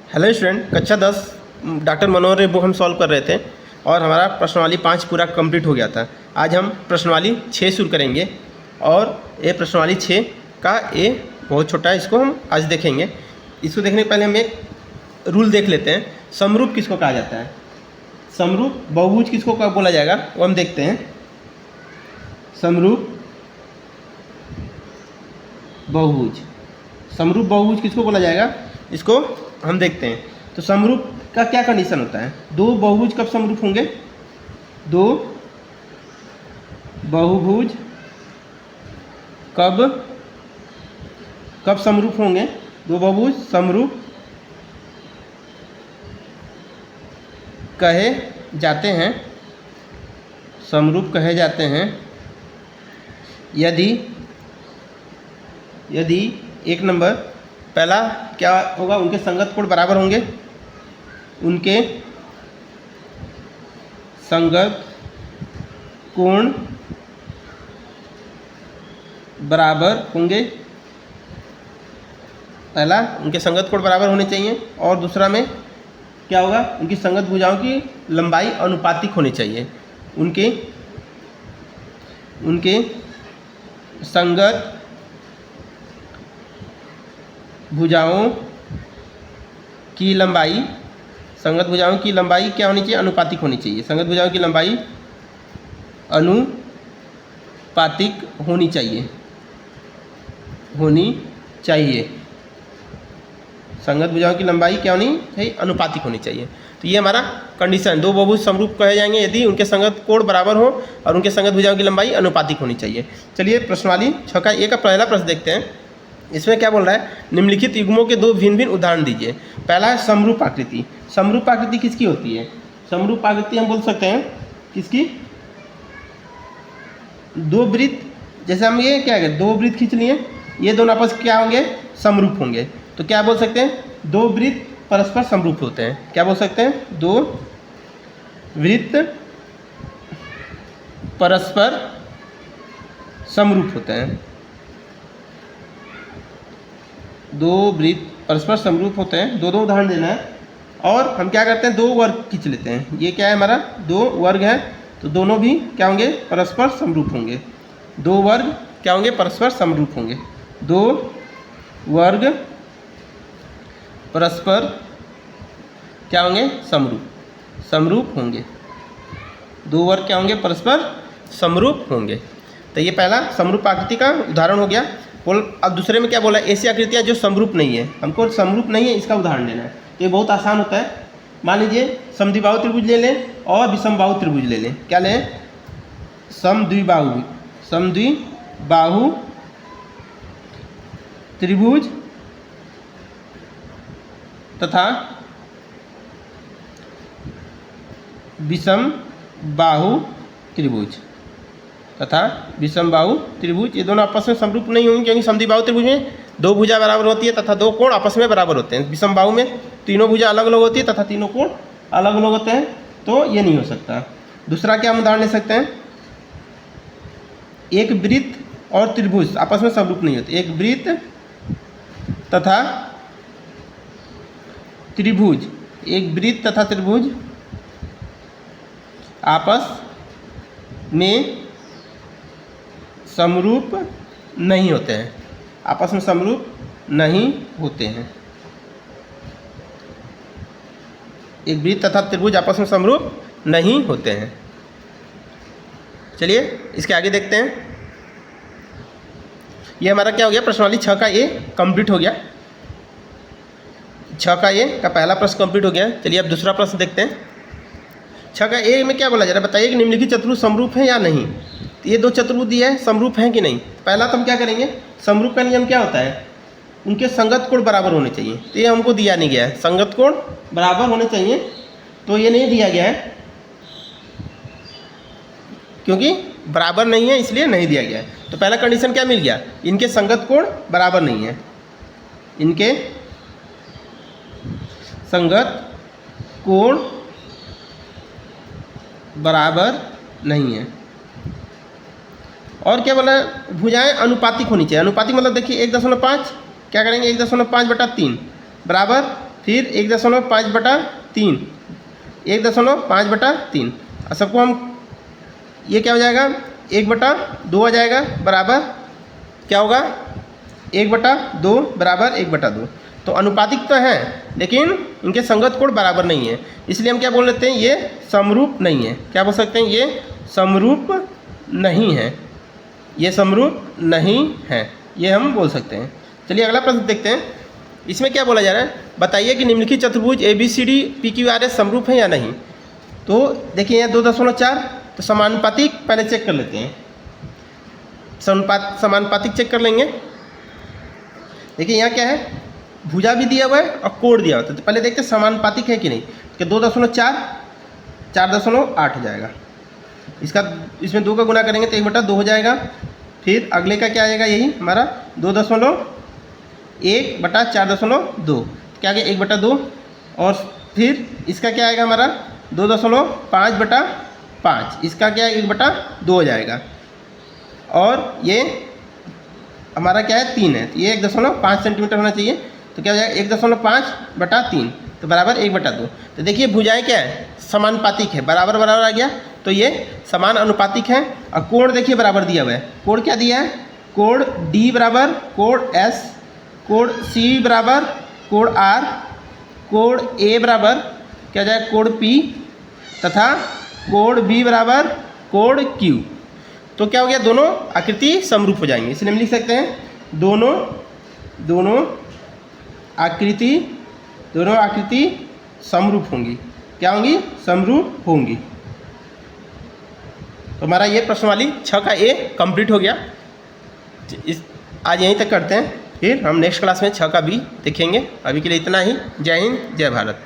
Hello student, कक्षा 10 doctor मनोहर book हम solve कर रहे थे और हमारा प्रश्नवाली 5 पूरा कंप्लीट हो गया था। आज हम प्रश्नवाली 6 शुरू करेंगे और ये प्रश्नवाली 6 का ए बहुत छोटा है, इसको हम आज देखेंगे। इसको देखने के पहले हम एक रूल देख लेते हैं। समरूप किसको कहा जाता है? समरूप बहुभुज किसको कब बोला जाएगा वो हम देखते हैं। समरूप बहुभुज, समरूप बहुभुज किसको बोला जाएगा इसको हम देखते हैं। तो समरूप का क्या कंडीशन होता है? दो बहुभुज कब समरूप होंगे? दो बहुभुज कब समरूप होंगे? दो बहुभुज समरूप कहे जाते हैं, समरूप कहे जाते हैं यदि एक नंबर पहला क्या होगा, उनके संगत कोण बराबर होंगे। उनके संगत कोण बराबर होंगे। पहला उनके संगत कोण बराबर होने चाहिए और दूसरा में क्या होगा, उनकी संगत भुजाओं की लंबाई अनुपातिक होनी चाहिए। उनके संगत भुजाओं की लंबाई, संगत भुजाओं की लंबाई क्या होनी चाहिए? अनुपातिक होनी चाहिए। संगत भुजाओं की लंबाई अनुपातिक होनी चाहिए। संगत भुजाओं की लंबाई क्या होनी चाहिए? अनुपातिक होनी चाहिए। तो ये हमारा कंडीशन, दो बहुभुज समरूप कहे जाएंगे यदि उनके संगत कोण बराबर हो और उनके संगत भुजाओं की लंबाई अनुपातिक होनी चाहिए। चलिए प्रश्नवाली 6 का ए का पहला प्रश्न देखते हैं। इसमें क्या बोल रहा है? निम्नलिखित युग्मों के दो भिन्न भिन्न उदाहरण दीजिए। पहला है समरूप आकृति। समरूप आकृति किसकी होती है? समरूप आकृति हम बोल सकते हैं किसकी? दो वृत्त, जैसे हम ये क्या है, दो वृत्त खींच लिए, ये दोनों आपस क्या होंगे? समरूप होंगे। तो क्या बोल सकते हैं? दो वृत्त परस्पर समरूप होते हैं। क्या बोल सकते हैं? दो वृत्त परस्पर समरूप होते हैं। दो वृत्त परस्पर समरूप होते हैं। दो उदाहरण देना है और हम क्या करते हैं, दो वर्ग खींच लेते हैं। ये क्या है हमारा? दो वर्ग है, तो दोनों भी क्या होंगे? परस्पर समरूप होंगे। दो वर्ग क्या होंगे? परस्पर समरूप होंगे। दो वर्ग परस्पर क्या होंगे? समरूप होंगे। दो वर्ग क्या होंगे? परस्पर समरूप होंगे। तो ये पहला समरूप आकृति का उदाहरण हो गया। अब दूसरे में क्या बोला? ऐसी आकृतियाँ जो समरूप नहीं है, हमको समरूप नहीं है इसका उदाहरण देना है। तो ये बहुत आसान होता है। मान लीजिए समद्विबाहु त्रिभुज ले लें और विषमबाहु त्रिभुज ले लें। क्या लें? समद्विबाहु त्रिभुज तथा विषमबाहु त्रिभुज, ये दोनों आपस में समरूप नहीं होंगे क्योंकि समद्विबाहु त्रिभुज में दो भुजा बराबर होती है तथा दो कोण आपस में बराबर होते हैं। विषमबाहु में तीनों भुजा अलग अलग होती है तथा तीनों कोण अलग अलग होते हैं, तो ये नहीं हो सकता। दूसरा क्या हम उदाहरण ले सकते हैं? एक वृत्त और त्रिभुज आपस में समरूप नहीं होते। एक वृत्त तथा त्रिभुज, एक वृत्त तथा त्रिभुज आपस में समरूप नहीं होते हैं। आपस में समरूप नहीं होते हैं। एक वृत्त तथा त्रिभुज आपस में समरूप नहीं होते हैं। चलिए इसके आगे देखते हैं। ये हमारा क्या हो गया? प्रश्नवाली 6 का ए कंप्लीट हो गया। 6 का ए का पहला प्रश्न कंप्लीट हो गया। चलिए अब दूसरा प्रश्न देखते हैं। 6 का ए में क्या बोला जा रहा है? बताइए कि निम्नलिखित चतुर्भुज समरूप है या नहीं। तो ये दो चतुर्भुज दिया है, समरूप हैं कि नहीं। पहला तो हम क्या करेंगे? समरूप का नियम क्या होता है? उनके संगत कोण बराबर होने चाहिए। तो ये हमको दिया नहीं गया है, संगत कोण बराबर होने चाहिए, तो ये नहीं दिया गया है क्योंकि बराबर नहीं है, इसलिए नहीं दिया गया है। तो पहला कंडीशन क्या मिल गया? इनके संगत कोण बराबर नहीं है। इनके संगत कोण बराबर नहीं है। और क्या बोला? भुजाएं अनुपातिक होनी चाहिए। अनुपातिक मतलब देखिए 1.5 क्या करेंगे? 1.5/3 बराबर फिर 1.5/3, 1.5/3। और सबको हम, ये क्या हो जाएगा 1/2 आ जाएगा, बराबर क्या होगा 1/2 बराबर 1/2। तो अनुपातिक तो है लेकिन इनके संगत कोण बराबर नहीं है, इसलिए हम क्या बोल लेते हैं, ये समरूप नहीं है। क्या बोल सकते हैं, ये समरूप नहीं है, ये समरूप नहीं है, ये हम बोल सकते हैं। चलिए अगला प्रश्न देखते हैं। इसमें क्या बोला जा रहा है, बताइए कि निम्नलिखित चतुर्भुज ABCD PQRS समरूप है या नहीं। तो देखिए यहाँ 2.4, तो समानुपातिक पहले चेक कर लेते हैं, समानुपातिक चेक कर लेंगे। देखिए यहाँ क्या है, भुजा भी दिया हुआ है और कोण दिया हुआ है, तो पहले देखते हैं समानुपातिक है कि नहीं। कि 2.4 4.8 हो जाएगा, इसका इसमें 2 का गुना करेंगे तो 1/2 हो जाएगा। फिर अगले का क्या आएगा, यही हमारा 2.1/4.2, क्या आ गया 1/2। और फिर इसका क्या आएगा हमारा 2.5/5, इसका क्या है 1/2 हो जाएगा। और ये हमारा क्या है 3 है, तो ये 1.5 सेंटीमीटर होना चाहिए, तो क्या हो जाएगा 1.5/3, तो बराबर 1/2। तो देखिए भुजाएं क्या है, समानुपातिक है, बराबर बराबर आ गया, तो ये समान अनुपातिक है। और कोण देखिए बराबर दिया हुआ है, कोण क्या दिया है, कोण D बराबर कोण S, कोण C बराबर कोण R, कोण A बराबर क्या हो जाएगा कोण P, तथा कोण B बराबर कोण Q। तो क्या हो गया, दोनों आकृति समरूप हो जाएंगे, इसलिए हम लिख सकते हैं दोनों आकृति समरूप होंगी। क्या होंगी, समरूप होंगी। तो हमारा ये प्रश्नवाली 6 का A कंप्लीट हो गया। आज यहीं तक करते हैं, फिर हम नेक्स्ट क्लास में 6 का B देखेंगे। अभी के लिए इतना ही। जय हिंद, जय भारत।